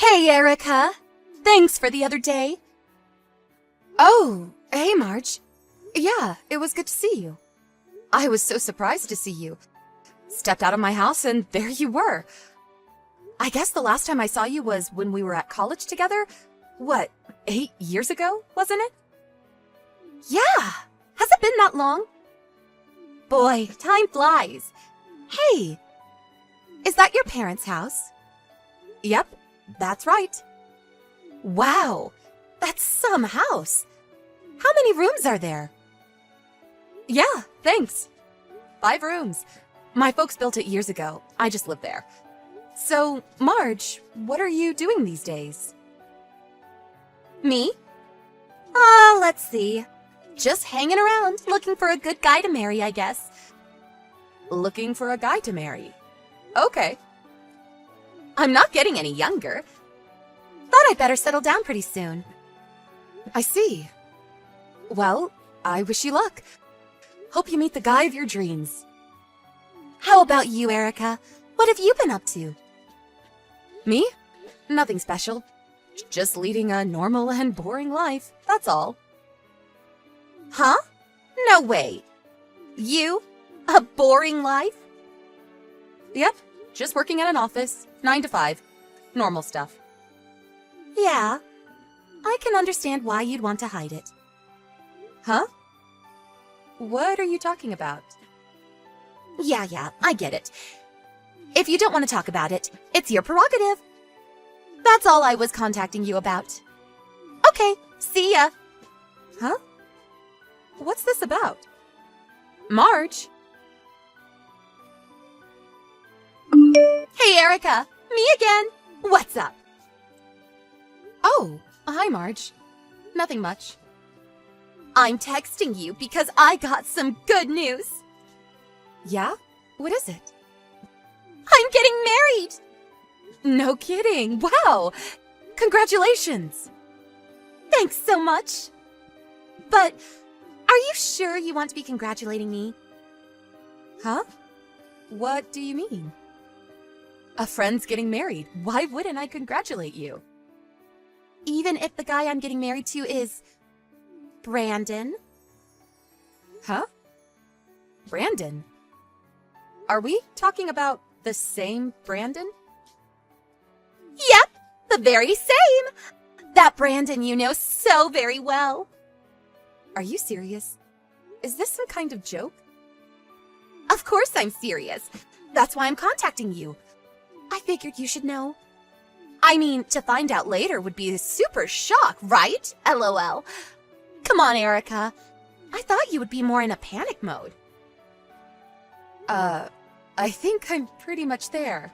Hey, Erica. Thanks for the other day. Oh, hey, Marge. Yeah, it was good to see you. I was so surprised to see you. Stepped out of my house and there you were. I guess the last time I saw you was when we were at college together. What, 8 years ago, wasn't it? Yeah, has it been that long? Boy, time flies. Hey, is that your parents' house? Yep, that's right. Wow, that's some house. How many rooms are there? Yeah, thanks. 5 rooms. My folks built it years ago. I just live there. So, Marge, what are you doing these days? Me? Let's see. Just hanging around, looking for a good guy to marry, I guess. Looking for a guy to marry? Okay. I'm not getting any younger. Thought I'd better settle down pretty soon. I see. Well, I wish you luck. Hope you meet the guy of your dreams. How about you, Erica? What have you been up to? Me? Nothing special. Just leading a normal and boring life, that's all. Huh? No way. You? A boring life? Yep, just working at an office, 9 to 5. Normal stuff. Yeah, I can understand why you'd want to hide it. Huh? What are you talking about? Yeah, I get it. If you don't want to talk about it, it's your prerogative. That's all I was contacting you about. Okay, see ya. Huh? What's this about? Marge? Hey, Erica. Me again. What's up? Oh, hi, Marge. Nothing much. I'm texting you because I got some good news. Yeah? What is it? I'm getting married! No kidding. Wow. Congratulations. Thanks so much. But are you sure you want to be congratulating me? Huh? What do you mean? A friend's getting married. Why wouldn't I congratulate you? Even if the guy I'm getting married to is Brandon. Huh? Brandon? Are we talking about the same Brandon? Yep, the very same. That Brandon you know so very well. Are you serious? Is this some kind of joke? Of course I'm serious. That's why I'm contacting you. I figured you should know. I mean, to find out later would be a super shock, right? LOL. Come on, Erica. I thought you would be more in a panic mode. I think I'm pretty much there.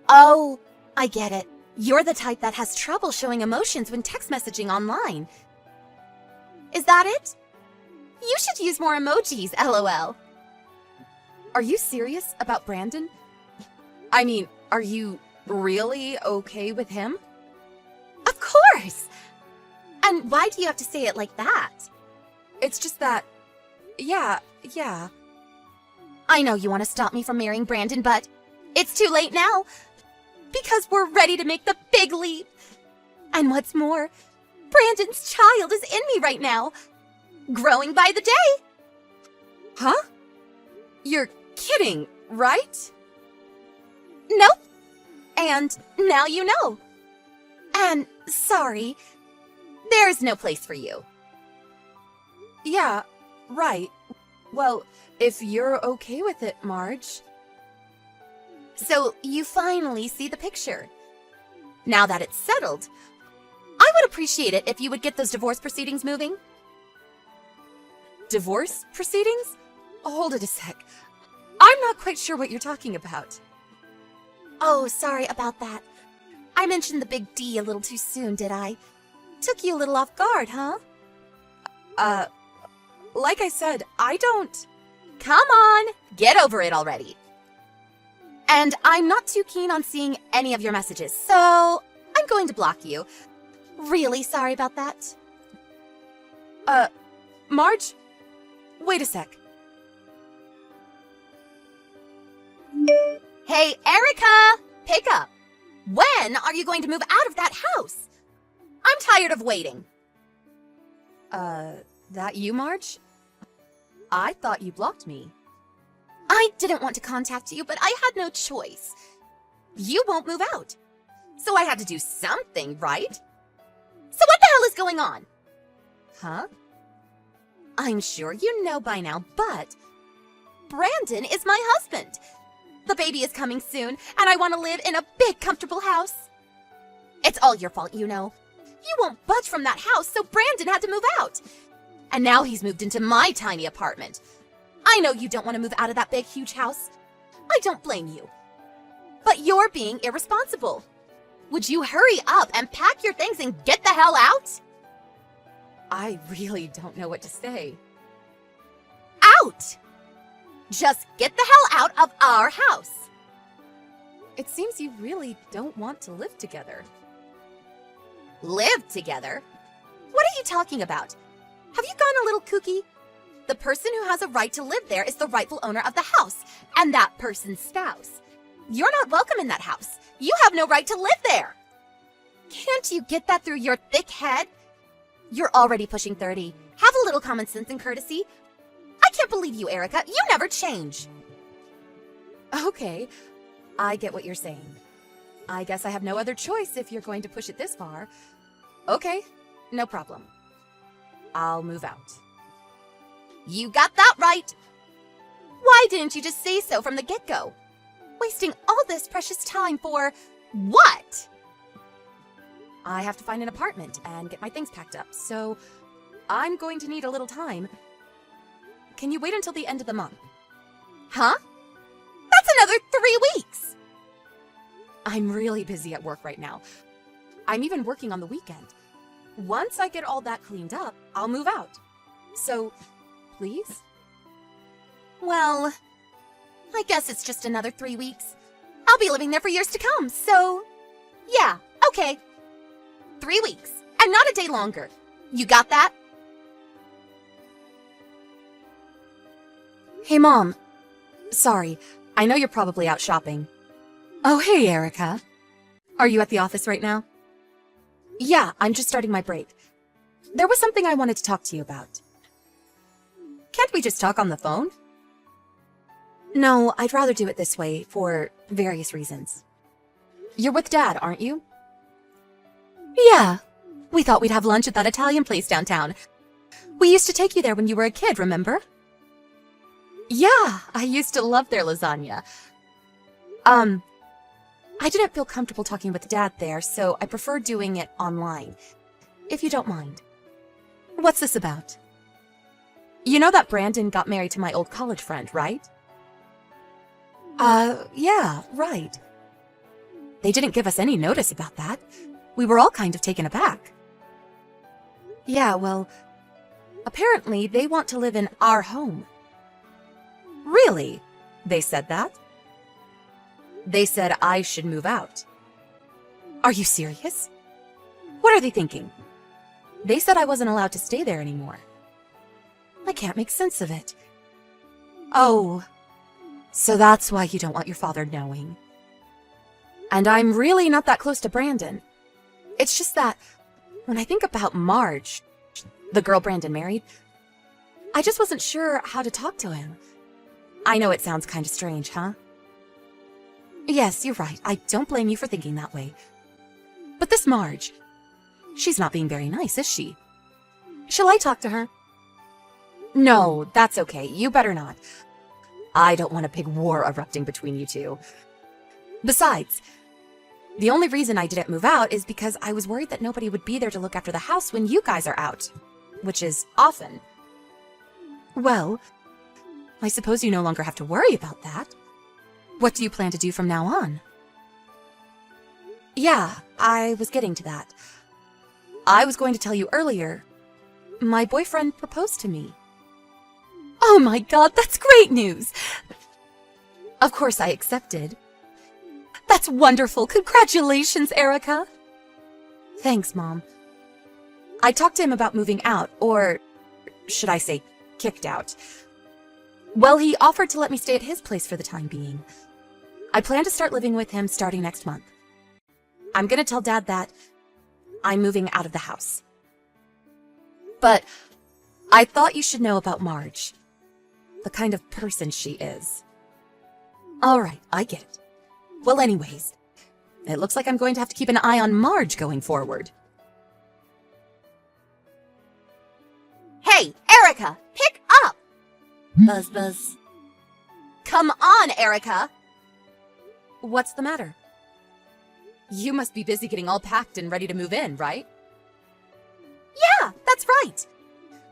Oh, I get it. You're the type that has trouble showing emotions when text messaging online. Is that it? You should use more emojis, LOL. Are you serious about Brandon? I mean, are you really okay with him? Of course! And why do you have to say it like that? It's just that, yeah. I know you want to stop me from marrying Brandon, but it's too late now. Because we're ready to make the big leap. And what's more, Brandon's child is in me right now. Growing by the day. Huh? You're kidding, right? Nope. And now you know. And sorry, there's no place for you. Yeah, right. Well, if you're okay with it, Marge. So you finally see the picture. Now that it's settled, I would appreciate it if you would get those divorce proceedings moving. Divorce proceedings? Hold it a sec. I'm not quite sure what you're talking about. Oh, sorry about that. I mentioned the big D a little too soon, did I? Took you a little off guard, huh? Like I said, I don't... Come on, get over it already. And I'm not too keen on seeing any of your messages, so I'm going to block you. Really sorry about that. Marge? Wait a sec. Hey, Erica! Pick up. When? when are you going to move out of that house? I'm tired of waiting. That you, Marge? I thought you blocked me. I didn't want to contact you, but I had no choice. You won't move out. So I had to do something, right? So what the hell is going on? Huh? I'm sure you know by now, but Brandon is my husband. The baby is coming soon, and I want to live in a big, comfortable house. It's all your fault, you know. You won't budge from that house, so Brandon had to move out. And now he's moved into my tiny apartment. I know you don't want to move out of that big, huge house. I don't blame you. But you're being irresponsible. Would you hurry up and pack your things and get the hell out? I really don't know what to say. Out! Just get the hell out of our house. It seems you really don't want to live together. Live together? What are you talking about? Have you gone a little kooky? The person who has a right to live there is the rightful owner of the house, and that person's spouse. You're not welcome in that house. You have no right to live there. Can't you get that through your thick head? You're already pushing 30. Have a little common sense and courtesy. I can't believe you, Erica. You never change. Okay, I get what you're saying. I guess I have no other choice if you're going to push it this far. Okay, no problem. I'll move out. You got that right. Why didn't you just say so from the get-go? Wasting all this precious time for what? I have to find an apartment and get my things packed up, so I'm going to need a little time. Can you wait until the end of the month? Huh? That's another 3 weeks! I'm really busy at work right now. I'm even working on the weekend. Once I get all that cleaned up, I'll move out. So, please? Well, I guess it's just another 3 weeks. I'll be living there for years to come, so yeah, okay. 3 weeks, and not a day longer. You got that? Hey, Mom. Sorry, I know you're probably out shopping. Oh, hey, Erica. Are you at the office right now? Yeah, I'm just starting my break. There was something I wanted to talk to you about. Can't we just talk on the phone? No, I'd rather do it this way for various reasons. You're with Dad, aren't you? Yeah. We thought we'd have lunch at that Italian place downtown. We used to take you there when you were a kid, remember? Yeah, I used to love their lasagna. I didn't feel comfortable talking with Dad there, so I prefer doing it online, if you don't mind. What's this about? You know that Brandon got married to my old college friend, right? Yeah, right. They didn't give us any notice about that. We were all kind of taken aback. Yeah, well, apparently they want to live in our home. Really? They said that? They said I should move out. Are you serious? What are they thinking? They said I wasn't allowed to stay there anymore. I can't make sense of it. Oh, so that's why you don't want your father knowing. And I'm really not that close to Brandon. It's just that when I think about Marge, the girl Brandon married, I just wasn't sure how to talk to him. I know it sounds kind of strange, huh? Yes, you're right. I don't blame you for thinking that way. But this Marge, she's not being very nice, is she? Shall I talk to her? No, that's okay. You better not. I don't want a big war erupting between you two. Besides, the only reason I didn't move out is because I was worried that nobody would be there to look after the house when you guys are out, which is often. Well, I suppose you no longer have to worry about that. What do you plan to do from now on? Yeah, I was getting to that. I was going to tell you earlier. My boyfriend proposed to me. Oh my God, that's great news! Of course I accepted. That's wonderful! Congratulations, Erica! Thanks, Mom. I talked to him about moving out, or should I say, kicked out. Well, he offered to let me stay at his place for the time being. I plan to start living with him starting next month. I'm gonna tell Dad that I'm moving out of the house. But I thought you should know about Marge. The kind of person she is. All right, I get it. Well, anyways, it looks like I'm going to have to keep an eye on Marge going forward. Hey, Erica, pick up! Buzz, buzz. Come on, Erica! What's the matter? You must be busy getting all packed and ready to move in, right? Yeah, that's right.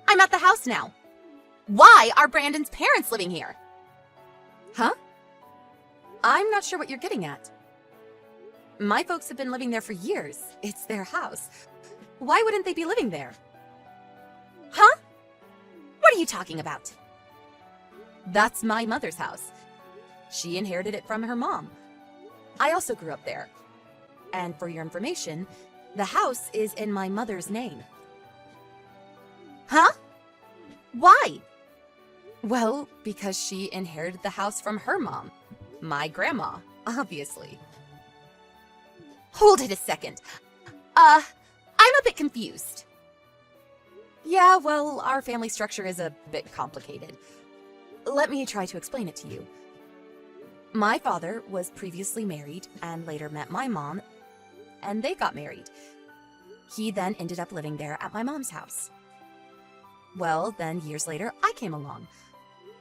I'm at the house now. Why are Brandon's parents living here? Huh? I'm not sure what you're getting at. My folks have been living there for years. It's their house. Why wouldn't they be living there? Huh? What are you talking about? That's my mother's house. She inherited it from her mom. I also grew up there. And for your information, the house is in my mother's name. Huh? Why? Well, because she inherited the house from her mom. My grandma, obviously. Hold it a second. I'm a bit confused. Yeah, well, our family structure is a bit complicated. Let me try to explain it to you. My father was previously married and later met my mom, and they got married. He then ended up living there at my mom's house. Well, then years later, I came along.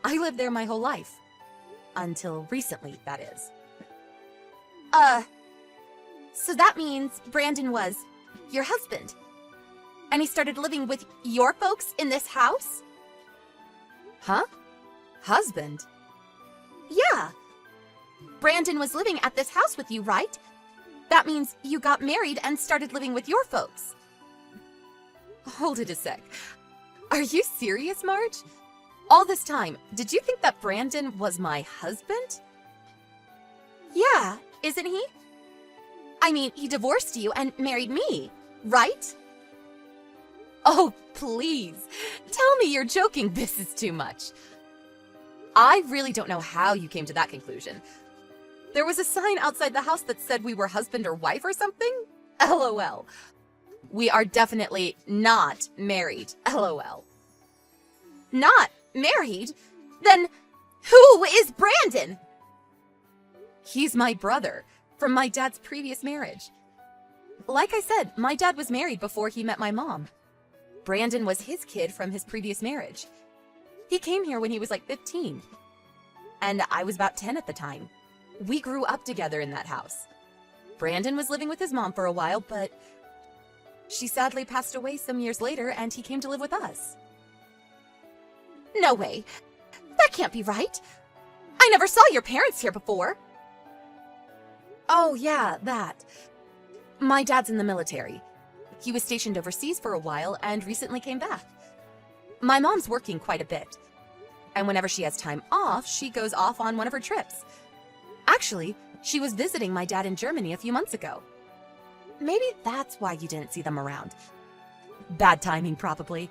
I lived there my whole life. Until recently, that is. So that means Brandon was your husband. And he started living with your folks in this house? Huh? Husband? Yeah. Brandon was living at this house with you, right? That means you got married and started living with your folks. Hold it a sec. Are you serious, Marge? All this time, did you think that Brandon was my husband? Yeah, isn't he? I mean, he divorced you and married me, right? Oh, please. Tell me you're joking. This is too much. I really don't know how you came to that conclusion. There was a sign outside the house that said we were husband or wife or something? LOL. We are definitely not married. LOL. Not married? Then who is Brandon? He's my brother from my dad's previous marriage. Like I said, my dad was married before he met my mom. Brandon was his kid from his previous marriage. He came here when he was like 15. And I was about 10 at the time. We grew up together in that house. Brandon was living with his mom for a while, but she sadly passed away some years later and he came to live with us. No way. That can't be right. I never saw your parents here before. Oh, yeah, that. My dad's in the military. He was stationed overseas for a while and recently came back. My mom's working quite a bit. And whenever she has time off, she goes off on one of her trips. Actually, she was visiting my dad in Germany a few months ago. Maybe that's why you didn't see them around. Bad timing, probably.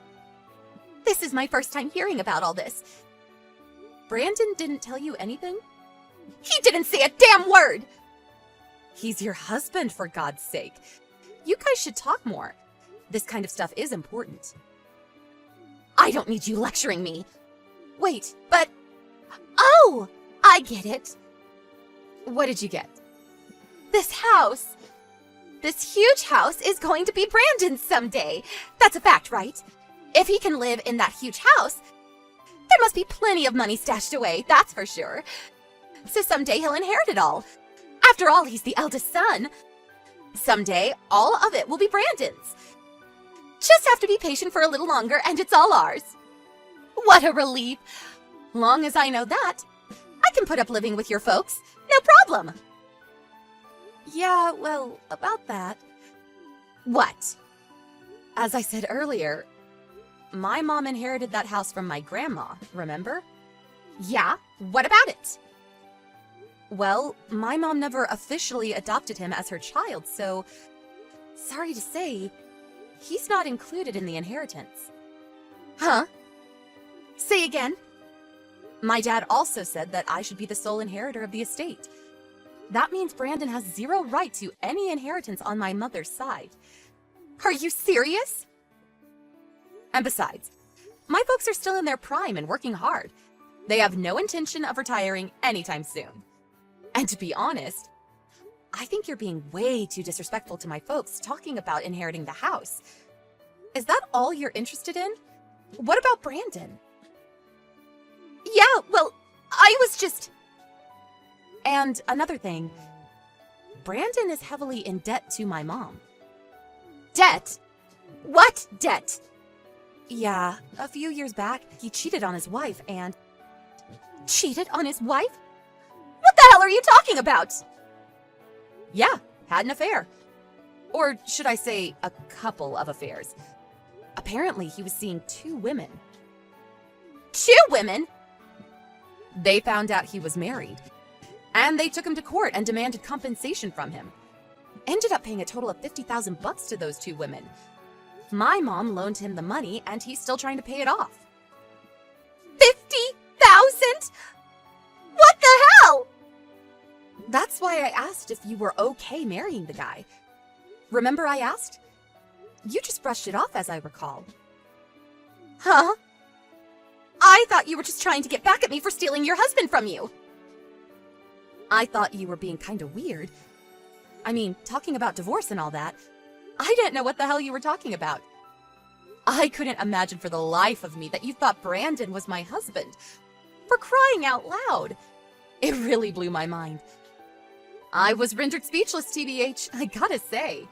This is my first time hearing about all this. Brandon didn't tell you anything? He didn't say a damn word! He's your husband, for God's sake. You guys should talk more. This kind of stuff is important. I don't need you lecturing me. Wait, but... Oh! I get it. What did you get? This house. This huge house is going to be Brandon's someday. That's a fact, right? If he can live in that huge house, there must be plenty of money stashed away, that's for sure. So someday he'll inherit it all. After all, he's the eldest son. Someday, all of it will be Brandon's. Just have to be patient for a little longer and it's all ours. What a relief. Long as I know that, I can put up living with your folks. No problem. Yeah, well, about that. What? As I said earlier, my mom inherited that house from my grandma, remember? Yeah, what about it? Well, my mom never officially adopted him as her child, so sorry to say, he's not included in the inheritance. Huh? Say again? My dad also said that I should be the sole inheritor of the estate. That means Brandon has zero right to any inheritance on my mother's side. Are you serious? And besides, my folks are still in their prime and working hard. They have no intention of retiring anytime soon. And to be honest, I think you're being way too disrespectful to my folks talking about inheriting the house. Is that all you're interested in? What about Brandon? Yeah, well, I was just... And another thing, Brandon is heavily in debt to my mom. Debt? What debt? Yeah, a few years back, he cheated on his wife and... Cheated on his wife? What the hell are you talking about? Yeah, had an affair. Or should I say, a couple of affairs. Apparently, he was seeing 2 women. 2 women? They found out he was married, and they took him to court and demanded compensation from him. Ended up paying a total of $50,000 to those 2 women. My mom loaned him the money, and he's still trying to pay it off. 50,000? What the hell? That's why I asked if you were okay marrying the guy. Remember I asked? You just brushed it off, as I recall. Huh? I thought you were just trying to get back at me for stealing your husband from you. I thought you were being kind of weird. I mean, talking about divorce and all that. I didn't know what the hell you were talking about. I couldn't imagine for the life of me that you thought Brandon was my husband. For crying out loud. It really blew my mind. I was rendered speechless, TBH, I gotta say.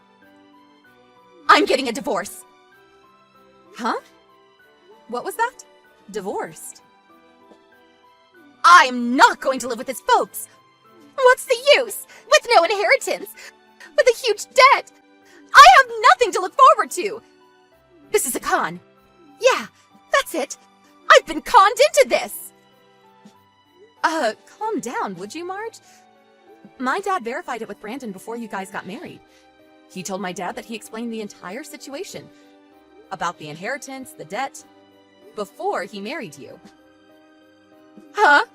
I'm getting a divorce. Huh? What was that? Divorced. I'm not going to live with his folks. What's the use? With no inheritance. With a huge debt. I have nothing to look forward to. This is a con. Yeah, that's it. I've been conned into this. Calm down, would you, Marge? My dad verified it with Brandon before you guys got married. He told my dad that he explained the entire situation. About the inheritance, the debt, before he married you. Huh?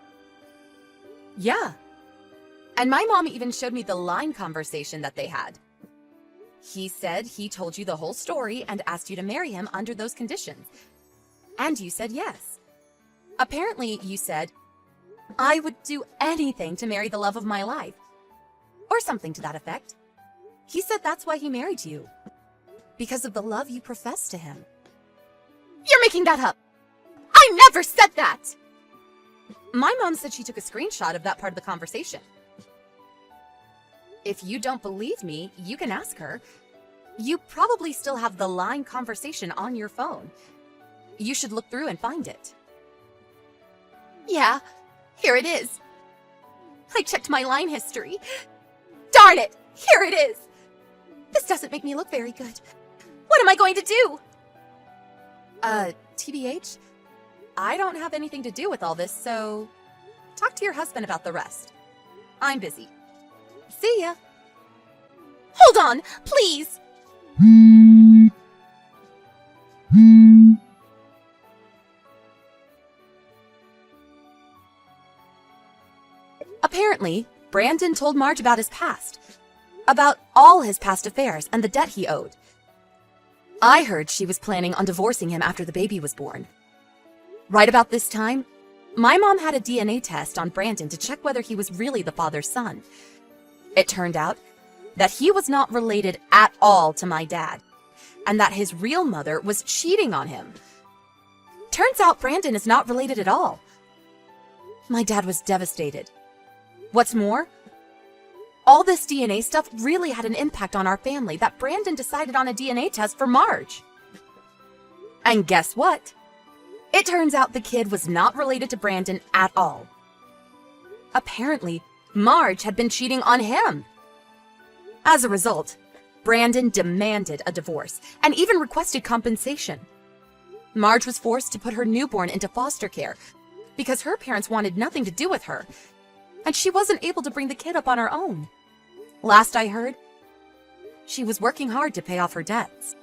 Yeah. And my mom even showed me the line conversation that they had. He said he told you the whole story and asked you to marry him under those conditions. And you said yes. Apparently, you said, I would do anything to marry the love of my life. Or something to that effect. He said that's why he married you. Because of the love you profess to him. You're making that up. I never said that! My mom said she took a screenshot of that part of the conversation. If you don't believe me, you can ask her. You probably still have the line conversation on your phone. You should look through and find it. Yeah, here it is. I checked my line history. Darn it! Here it is! This doesn't make me look very good. What am I going to do? TBH, I don't have anything to do with all this, so talk to your husband about the rest. I'm busy. See ya. Hold on, please! Apparently, Brandon told Marge about his past. About all his past affairs and the debt he owed. I heard she was planning on divorcing him after the baby was born. Right about this time, my mom had a DNA test on Brandon to check whether he was really the father's son. It turned out that he was not related at all to my dad, and that his real mother was cheating on him. Turns out Brandon is not related at all. My dad was devastated. What's more, all this DNA stuff really had an impact on our family that Brandon decided on a DNA test for Marge. And guess what? It turns out the kid was not related to Brandon at all. Apparently, Marge had been cheating on him. As a result, Brandon demanded a divorce and even requested compensation. Marge was forced to put her newborn into foster care because her parents wanted nothing to do with her, and she wasn't able to bring the kid up on her own. Last I heard, she was working hard to pay off her debts.